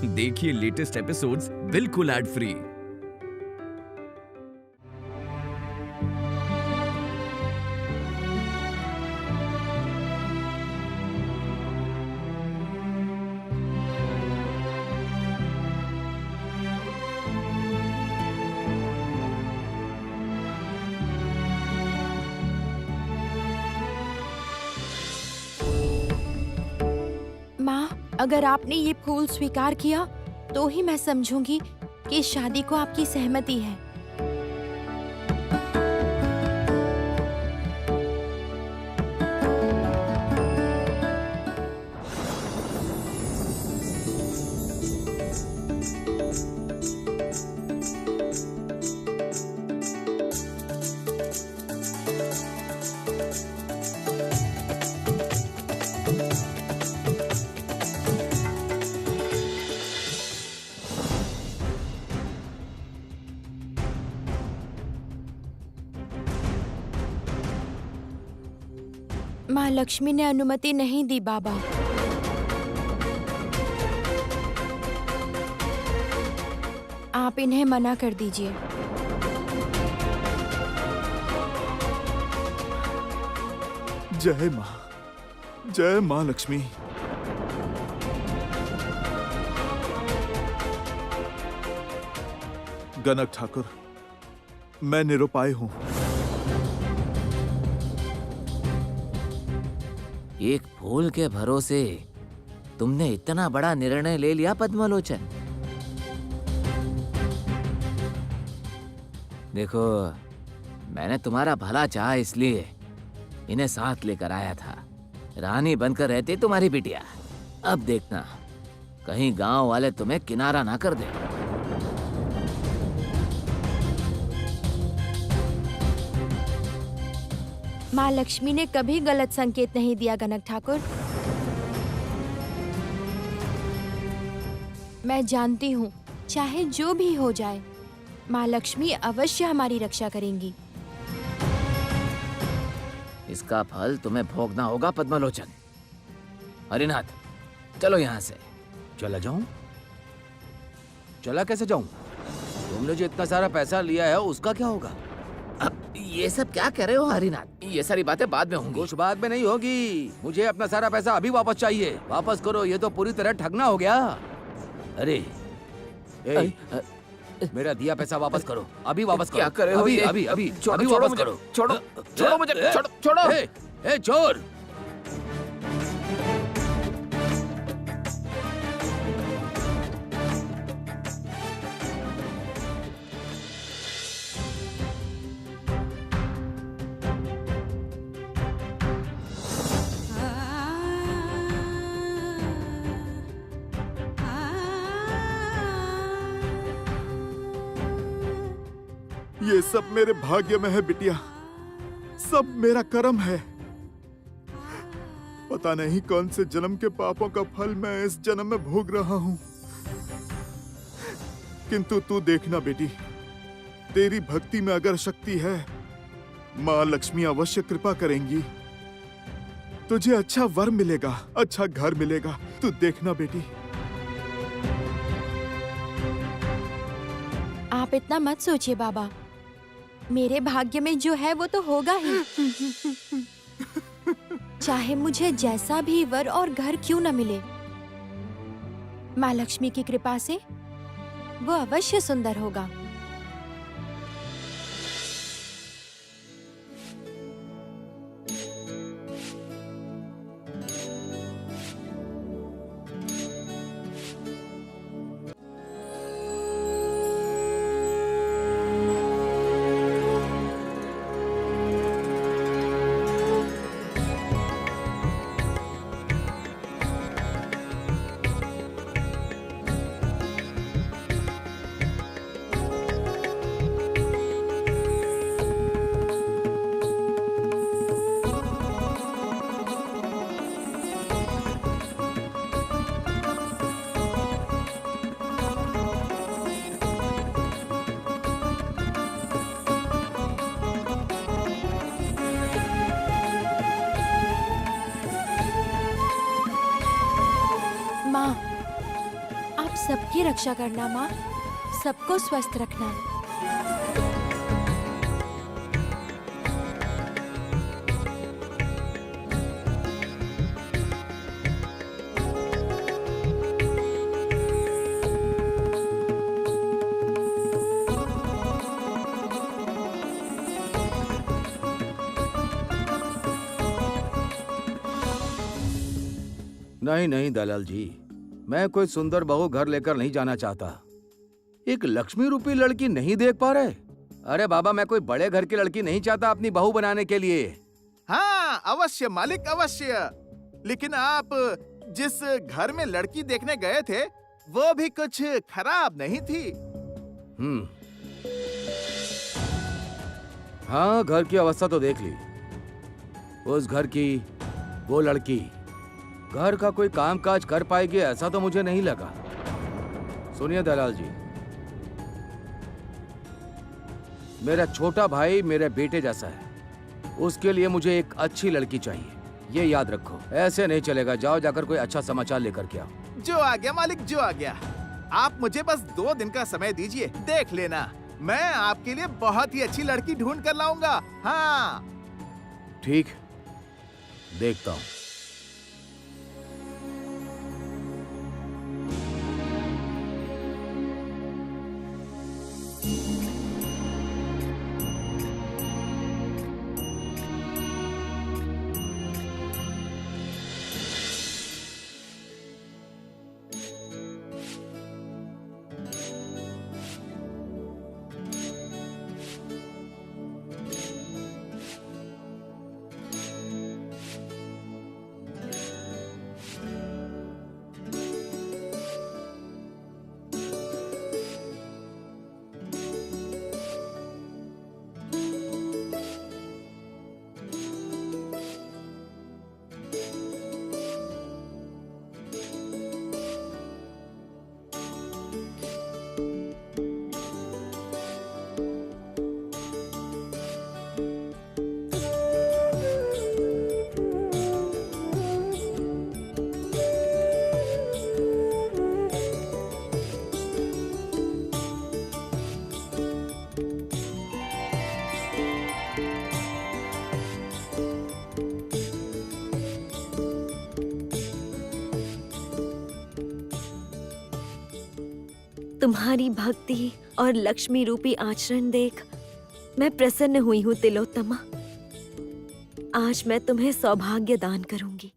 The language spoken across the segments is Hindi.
देखिए लेटेस्ट एपिसोड्स बिल्कुल एड फ्री। माँ, अगर आपने ये फूल स्वीकार किया तो ही मैं समझूंगी कि इस शादी को आपकी सहमति है। माँ लक्ष्मी ने अनुमति नहीं दी बाबा। आप इन्हें मना कर दीजिए। जय माँ लक्ष्मी। गनक ठाकुर, मैं निरुपाय हूँ। एक फूल के भरोसे तुमने इतना बड़ा निर्णय ले लिया पद्मलोचन। देखो, मैंने तुम्हारा भला चाहा इसलिए इन्हें साथ लेकर आया था। रानी बनकर रहती तुम्हारी बिटिया। अब देखना कहीं गांव वाले तुम्हें किनारा ना कर दे। माँ लक्ष्मी ने कभी गलत संकेत नहीं दिया गनक ठाकुर। मैं जानती हूँ, चाहे जो भी हो जाए, माँ लक्ष्मी अवश्य हमारी रक्षा करेंगी। इसका फल तुम्हें भोगना होगा पद्मलोचन। हरिनाथ, चलो यहाँ से। चला जाऊं? चला कैसे जाऊं? तुमने जो इतना सारा पैसा लिया है उसका क्या होगा? अब ये सब क्या कह रहे हो हरिनाथ? ये सारी बातें बाद में होंगी। कुछ बाद में नहीं होगी। मुझे अपना सारा पैसा अभी वापस चाहिए। वापस करो, ये तो पूरी तरह ठगना हो गया। अरे मेरा दिया पैसा वापस करो, अभी वापस करो। क्या कर रहे हो? अभी अभी अभी छोड़ो, अभी छोड़ो वापस मुझे, करो। छोड़ो मुझे, छोड़ो। ए चोर! ये सब मेरे भाग्य में है बिटिया, सब मेरा कर्म है। पता नहीं कौन से जन्म के पापों का फल मैं इस जन्म में भोग रहा हूं। किंतु तू देखना बेटी, तेरी भक्ति में अगर शक्ति है, माँ लक्ष्मी अवश्य कृपा करेंगी। तुझे अच्छा वर मिलेगा, अच्छा घर मिलेगा। तू देखना बेटी। आप इतना मत सोचिए बाबा, मेरे भाग्य में जो है वो तो होगा ही। चाहे मुझे जैसा भी वर और घर क्यों न मिले, माँ लक्ष्मी की कृपा से वो अवश्य सुंदर होगा। सबकी रक्षा करना माँ, सबको स्वस्थ रखना। नहीं नहीं दलाल जी, मैं कोई सुंदर बहू घर लेकर नहीं जाना चाहता। एक लक्ष्मी रूपी लड़की नहीं देख पा रहे? अरे बाबा, मैं कोई बड़े घर की लड़की नहीं चाहता अपनी बहू बनाने के लिए। हाँ अवश्य मालिक, अवश्य। लेकिन आप जिस घर में लड़की देखने गए थे वो भी कुछ खराब नहीं थी। हाँ, घर की अवस्था तो देख ली। उस घर की वो लड़की घर का कोई कामकाज कर पाएगी ऐसा तो मुझे नहीं लगा। सुनिए दलाल जी, मेरा छोटा भाई मेरे बेटे जैसा है, उसके लिए मुझे एक अच्छी लड़की चाहिए, ये याद रखो। ऐसे नहीं चलेगा, जाओ जाकर कोई अच्छा समाचार लेकर के आओ। जो आ गया मालिक, जो आ गया। आप मुझे बस 2 दिन का समय दीजिए, देख लेना, मैं आपके लिए बहुत ही अच्छी लड़की ढूंढ कर लाऊंगा। हाँ ठीक, देखता हूँ। तुम्हारी भक्ति और लक्ष्मी रूपी आचरण देख मैं प्रसन्न हुई हूँ तिलोत्तमा। आज मैं तुम्हें सौभाग्य दान करूंगी।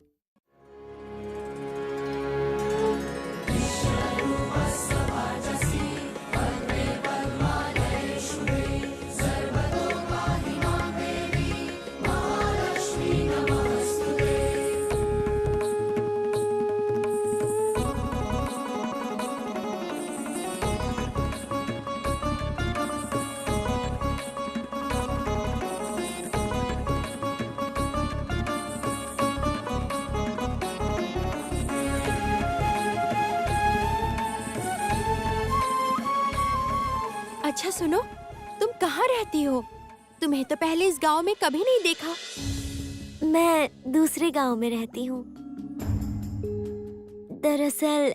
अच्छा सुनो, तुम कहाँ रहती हो? तुम्हें तो पहले इस गांव में कभी नहीं देखा। मैं दूसरे गांव में रहती हूँ। दरअसल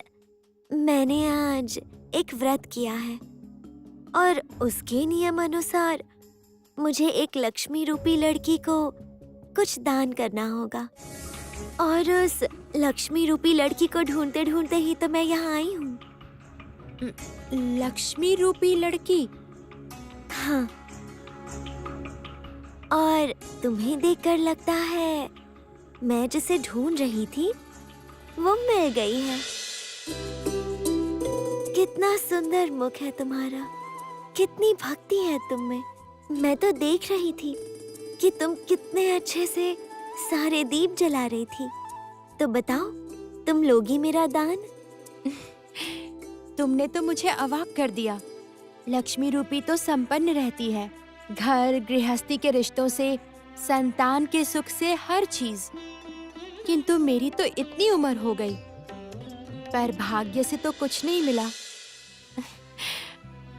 मैंने आज एक व्रत किया है और उसके नियम अनुसार मुझे एक लक्ष्मी रूपी लड़की को कुछ दान करना होगा। और उस लक्ष्मी रूपी लड़की को ढूंढते ढूंढते ही तो मैं यहाँ आई हूँ। लक्ष्मी रूपी लड़की? हाँ, और तुम्हें देखकर लगता है मैं जिसे ढूंढ रही थी वो मिल गई है। कितना सुंदर मुख है तुम्हारा, कितनी भक्ति है तुम में। मैं तो देख रही थी कि तुम कितने अच्छे से सारे दीप जला रही थी। तो बताओ, तुम लोगी मेरा दान? तुमने तो मुझे अवाक कर दिया। लक्ष्मी रूपी तो संपन्न रहती है, घर गृहस्थी के रिश्तों से, संतान के सुख से, हर चीज। किंतु मेरी तो इतनी उम्र हो गई, पर भाग्य से तो कुछ नहीं मिला।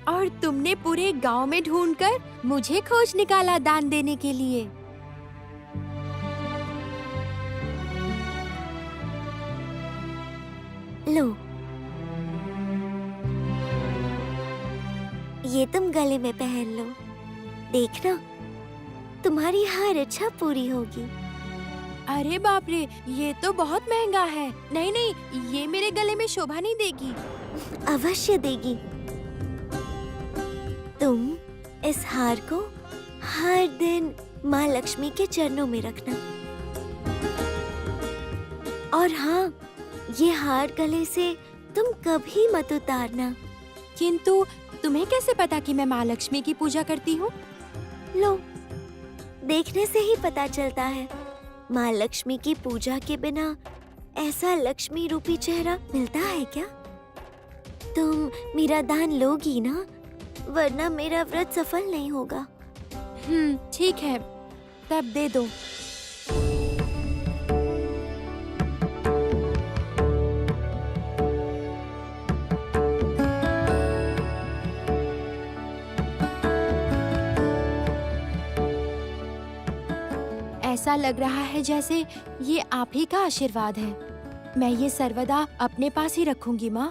और तुमने पूरे गांव में ढूंढकर मुझे खोज निकाला दान देने के लिए। लो, ये तुम गले में पहन लो। देखना, तुम्हारी हर इच्छा पूरी होगी। अरे बाप रे, ये तो बहुत महंगा है। नहीं नहीं, ये मेरे गले में शोभा नहीं देगी। अवश्य देगी। तुम इस हार को हर दिन माँ लक्ष्मी के चरणों में रखना। और हाँ, ये हार गले से तुम कभी मत उतारना। किंतु तुम्हें कैसे पता कि मैं माँ लक्ष्मी की पूजा करती हूँ? लो, देखने से ही पता चलता है। माँ लक्ष्मी की पूजा के बिना ऐसा लक्ष्मी रूपी चेहरा मिलता है क्या? तुम मेरा दान लोगी ना, वरना मेरा व्रत सफल नहीं होगा। ठीक है, तब दे दो। ऐसा लग रहा है जैसे ये आप ही का आशीर्वाद है। मैं ये सर्वदा अपने पास ही रखूंगी माँ।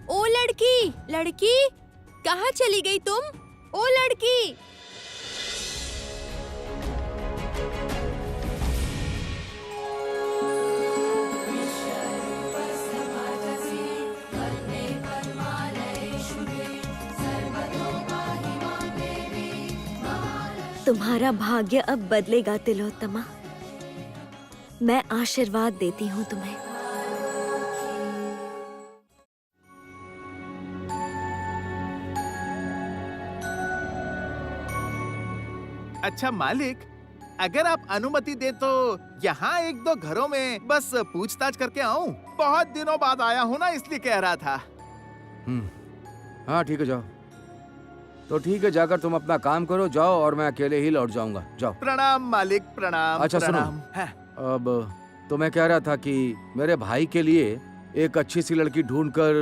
ओ लड़की, लड़की, कहाँ चली गई तुम? ओ लड़की! तुम्हारा भाग्य अब बदलेगा तिलोत्तमा। मैं आशीर्वाद देती हूँ तुम्हें। अच्छा मालिक, अगर आप अनुमति दे तो यहाँ एक दो घरों में बस पूछताछ करके आऊं। बहुत दिनों बाद आया हूँ ना, इसलिए कह रहा था। हाँ ठीक है, जाओ। तो ठीक है, जाकर तुम अपना काम करो, जाओ, और मैं अकेले ही लौट जाऊंगा। जाओ। प्रणाम मालिक, प्रणाम। अच्छा प्रणाम। सुनो, हाँ। अब तो मैं कह रहा था कि मेरे भाई के लिए एक अच्छी सी लड़की ढूंढकर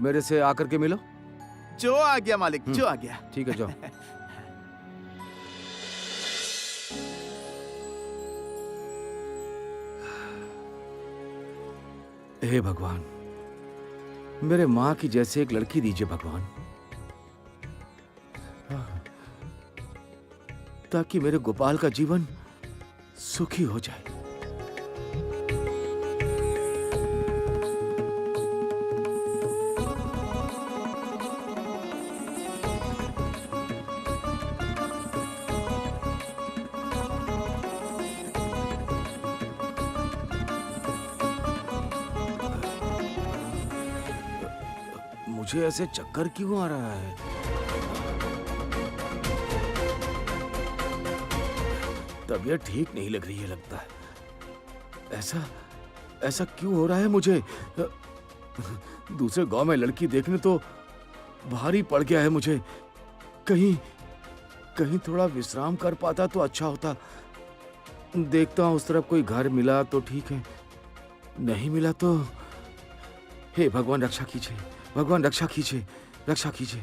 मेरे से आकर के मिलो। जो आ गया मालिक, जो आ गया। ठीक है, जाओ। हे भगवान, मेरे माँ की जैसे एक लड़की दीजिए भगवान, ताकि मेरे गोपाल का जीवन सुखी हो जाए। मुझे ऐसे चक्कर क्यों आ रहा है? तबीयत ठीक नहीं लग रही है लगता है। ऐसा क्यों हो रहा है मुझे? दूसरे गांव में लड़की देखने तो भारी पड़ गया है मुझे। कहीं थोड़ा विश्राम कर पाता तो अच्छा होता। देखता हूं उस तरफ कोई घर मिला तो ठीक है, नहीं मिला तो हे भगवान रक्षा कीजिए, भगवान रक्षा कीजिए, रक्षा कीजिए।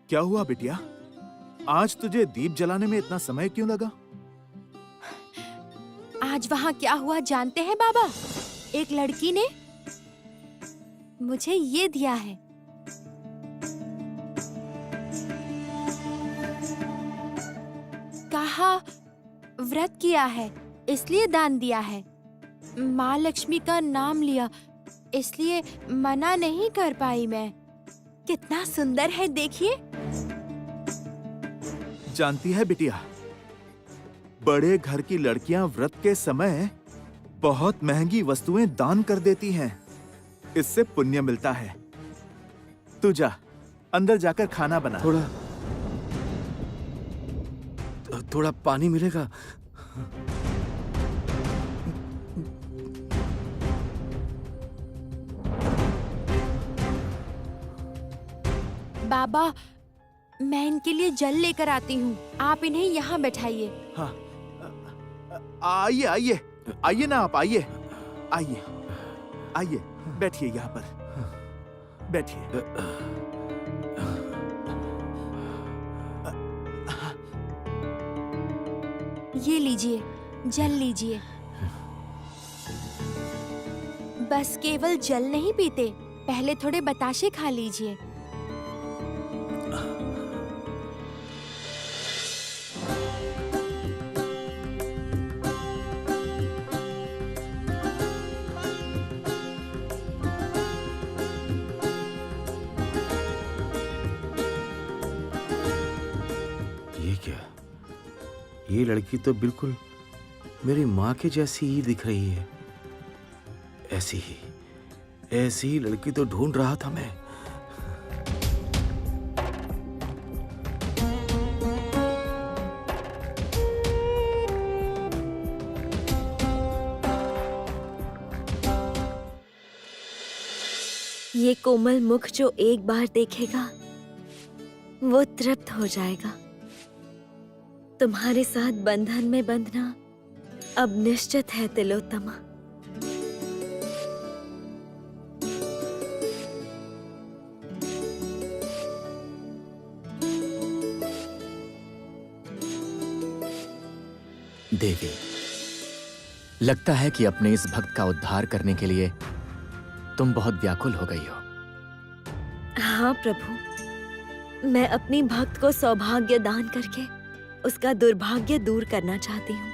क्या हुआ बिटिया? आज तुझे दीप जलाने में इतना समय क्यों लगा? आज वहाँ क्या हुआ जानते हैं बाबा? एक लड़की ने मुझे ये दिया है। कहा व्रत किया है इसलिए दान दिया है। माँ लक्ष्मी का नाम लिया इसलिए मना नहीं कर पाई मैं। कितना सुंदर है देखिए। जानती है बिटिया, बड़े घर की लड़कियां व्रत के समय बहुत महंगी वस्तुएं दान कर देती हैं। इससे पुण्य मिलता है। तू जा, अंदर जाकर खाना बना। थोड़ा पानी मिलेगा? बाबा, मैं इनके लिए जल लेकर आती हूँ। आप इन्हें यहाँ बैठाइए। हाँ, आइए आइए आइए ना, आप आइए आइए आइए, बैठिए यहाँ पर, बैठिए। ये लीजिए, जल लीजिए। बस केवल जल नहीं पीते, पहले थोड़े बताशे खा लीजिए। ये क्या? ये लड़की तो बिल्कुल मेरी माँ के जैसी ही दिख रही है। ऐसी ही लड़की तो ढूंढ रहा था मैं। ये कोमल मुख जो एक बार देखेगा वो तृप्त हो जाएगा। तुम्हारे साथ बंधन में बंधना अब निश्चित है तिलोत्तमा। देवी, लगता है कि अपने इस भक्त का उद्धार करने के लिए तुम बहुत व्याकुल हो गई हो। हाँ प्रभु, मैं अपनी भक्त को सौभाग्य दान करके उसका दुर्भाग्य दूर करना चाहती हूँ।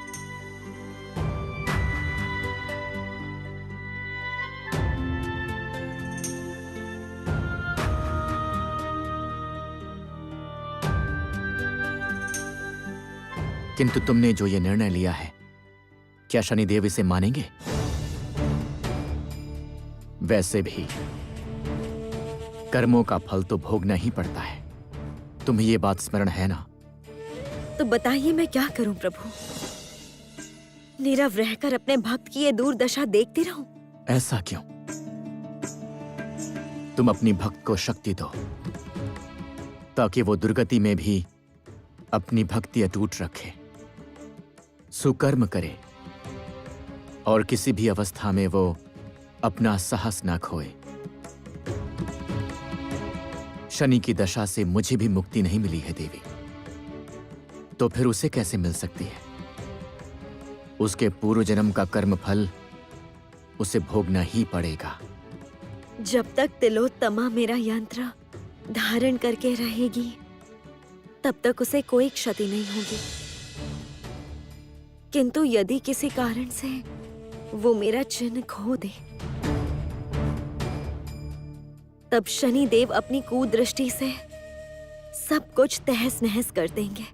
किंतु तुमने जो ये निर्णय लिया है, क्या शनिदेव इसे मानेंगे? वैसे भी कर्मों का फल तो भोगना ही पड़ता है। तुम्हें ये बात स्मरण है ना? तो बताइए मैं क्या करूं प्रभु? नीरव रहकर अपने भक्त की ये दुर्दशा देखती रहूं? ऐसा क्यों? तुम अपनी भक्त को शक्ति दो ताकि वो दुर्गति में भी अपनी भक्ति अटूट रखे, सुकर्म करे और किसी भी अवस्था में वो अपना साहस ना खोए। शनि की दशा से मुझे भी मुक्ति नहीं मिली है देवी, तो फिर उसे कैसे मिल सकती है? उसके पूर्व जन्म का कर्म फल उसे भोगना ही पड़ेगा। जब तक तिलोत्तमा मेरा यंत्र धारण करके रहेगी तब तक उसे कोई क्षति नहीं होगी। किंतु यदि किसी कारण से वो मेरा चिन्ह खो दे, तब शनिदेव अपनी कुदृष्टि से सब कुछ तहस नहस कर देंगे।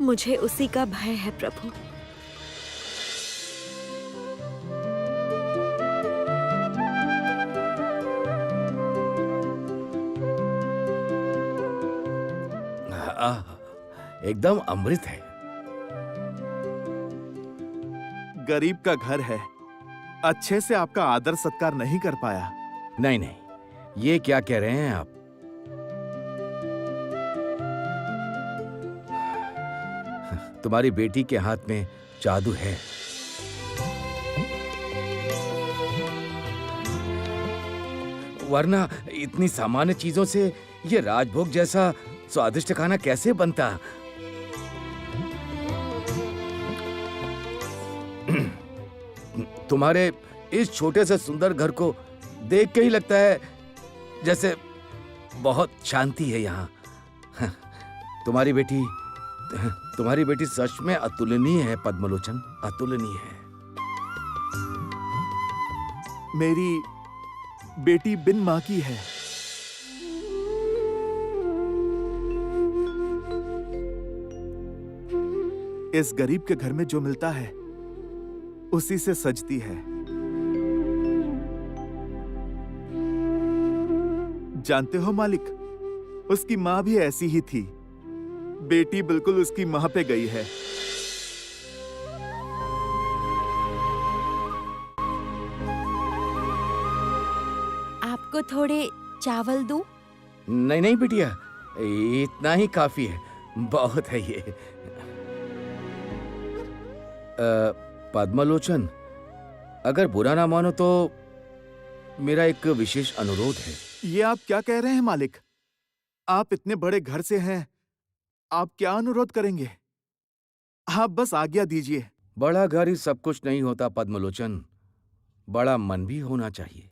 मुझे उसी का भय है प्रभु। एकदम अमृत है। गरीब का घर है, अच्छे से आपका आदर सत्कार नहीं कर पाया। नहीं नहीं, ये क्या कह रहे हैं आप? तुम्हारी बेटी के हाथ में जादू है। वरना इतनी सामान्य चीजों से ये राजभोग जैसा स्वादिष्ट खाना कैसे बनता? तुम्हारे इस छोटे से सुंदर घर को देख के ही लगता है जैसे बहुत शांति है यहाँ। तुम्हारी बेटी सच में अतुलनीय है पद्मलोचन, अतुलनीय है। मेरी बेटी बिन मां की है। इस गरीब के घर में जो मिलता है उसी से सजती है। जानते हो मालिक, उसकी मां भी ऐसी ही थी। बेटी बिल्कुल उसकी मां पे गई है। आपको थोड़े चावल दूं? नहीं नहीं बिटिया, इतना ही काफी है, बहुत है ये। पद्मलोचन, अगर बुरा ना मानो तो मेरा एक विशेष अनुरोध है। ये आप क्या कह रहे हैं मालिक? आप इतने बड़े घर से हैं, आप क्या अनुरोध करेंगे? आप बस आज्ञा दीजिए। बड़ा घर ही सब कुछ नहीं होता पद्मलोचन, बड़ा मन भी होना चाहिए।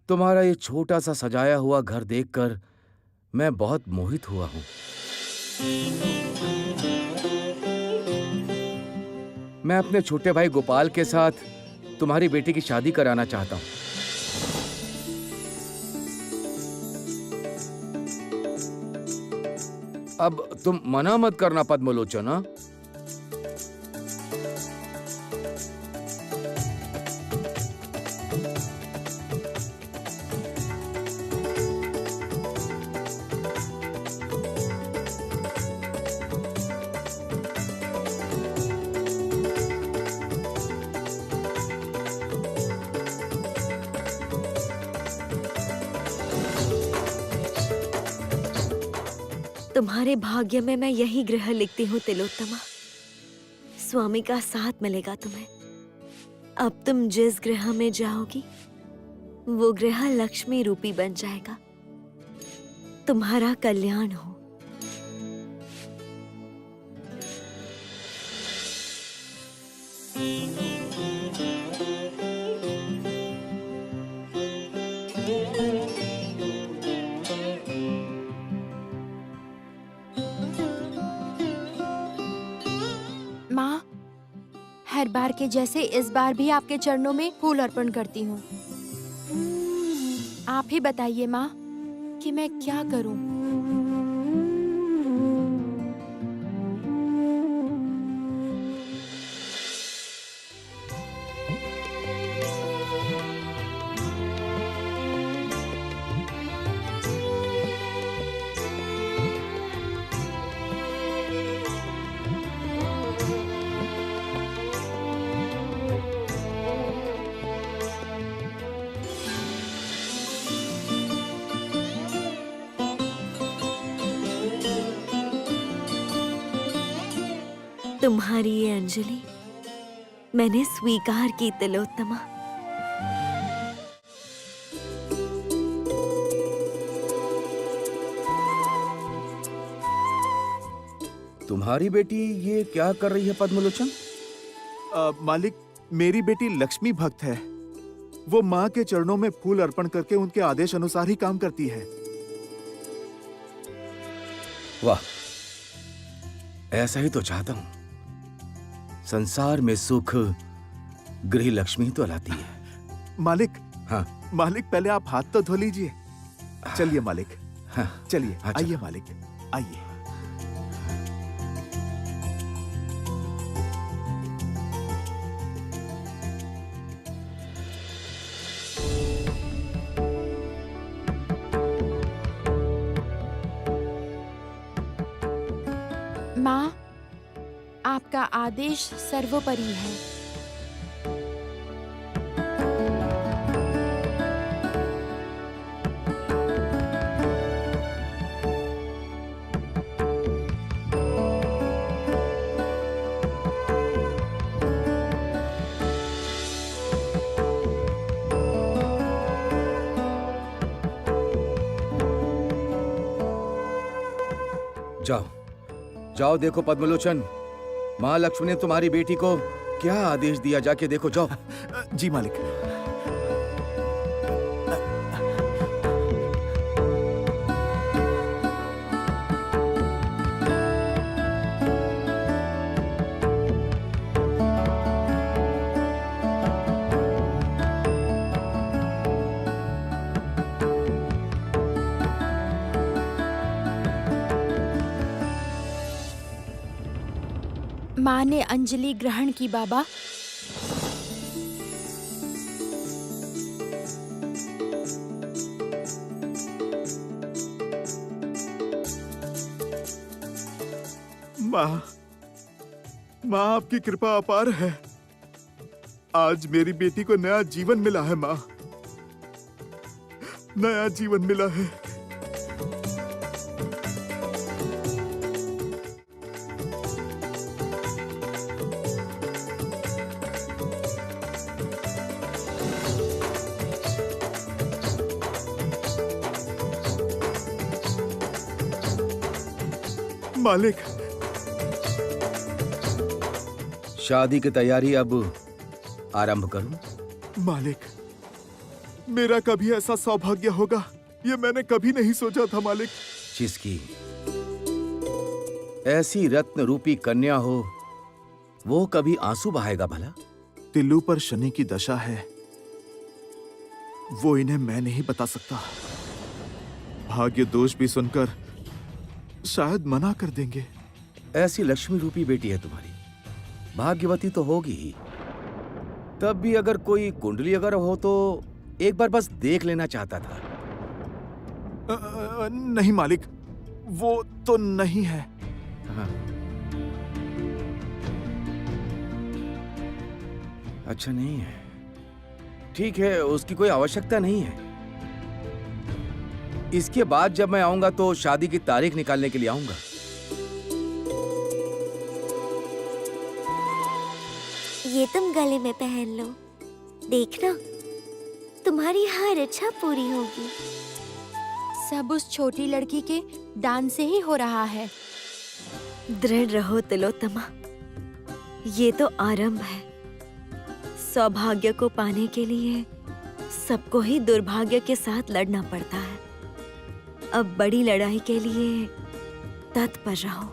तुम्हारा ये छोटा सा सजाया हुआ घर देखकर मैं बहुत मोहित हुआ हूं। मैं अपने छोटे भाई गोपाल के साथ तुम्हारी बेटी की शादी कराना चाहता हूं। अब तुम मना मत करना पद्मलोचन। हाँ? तुम्हारे भाग्य में मैं यही ग्रह लिखती हूँ तिलोत्तमा। स्वामी का साथ मिलेगा तुम्हें। अब तुम जिस ग्रह में जाओगी वो ग्रह लक्ष्मी रूपी बन जाएगा। तुम्हारा कल्याण हो। माँ, हर बार के जैसे इस बार भी आपके चरणों में फूल अर्पण करती हूँ। आप ही बताइए माँ कि मैं क्या करूँ। तुम्हारी ये अंजलि मैंने स्वीकार की तिलोत्तमा। तुम्हारी बेटी ये क्या कर रही है पद्मलोचन? मालिक, मेरी बेटी लक्ष्मी भक्त है। वो माँ के चरणों में फूल अर्पण करके उनके आदेश अनुसार ही काम करती है। वाह, ऐसा ही तो चाहता हूं। संसार में सुख गृह लक्ष्मी तो लाती है। मालिक, हाँ मालिक पहले आप हाथ तो धो लीजिए। चलिए मालिक, हाँ चलिए। हाँ, आइए चलो। मालिक, आइए। माँ, आपका आदेश सर्वोपरि है। जाओ जाओ, देखो पद्मलोचन, माँ लक्ष्मी ने तुम्हारी बेटी को क्या आदेश दिया, जाके देखो, जाओ। जी मालिक। माँ ने अंजलि ग्रहण की बाबा। माँ, माँ आपकी कृपा अपार है। आज मेरी बेटी को नया जीवन मिला है माँ, नया जीवन मिला है। मालिक, शादी की तैयारी अब आरंभ करूं? मालिक, मेरा कभी ऐसा सौभाग्य होगा ये मैंने कभी नहीं सोचा था मालिक। जिसकी ऐसी रत्न रूपी कन्या हो, वो कभी आंसू बहाएगा भला? तिल्लू पर शनि की दशा है, वो इन्हें मैं नहीं बता सकता। भाग्य दोष भी सुनकर शायद मना कर देंगे। ऐसी लक्ष्मी रूपी बेटी है तुम्हारी, भाग्यवती तो होगी ही। तब भी अगर कोई कुंडली अगर हो तो एक बार बस देख लेना चाहता था। नहीं मालिक, वो तो नहीं है। हाँ। अच्छा नहीं है, ठीक है, उसकी कोई आवश्यकता नहीं है। इसके बाद जब मैं आऊंगा तो शादी की तारीख निकालने के लिए आऊंगा। ये तुम गले में पहन लो, देखना तुम्हारी हर इच्छा पूरी होगी। सब उस छोटी लड़की के दान से ही हो रहा है। दृढ़ रहो तिलोत्तमा, ये तो आरंभ है। सौभाग्य को पाने के लिए सबको ही दुर्भाग्य के साथ लड़ना पड़ता है। अब बड़ी लड़ाई के लिए तत्पर रहो।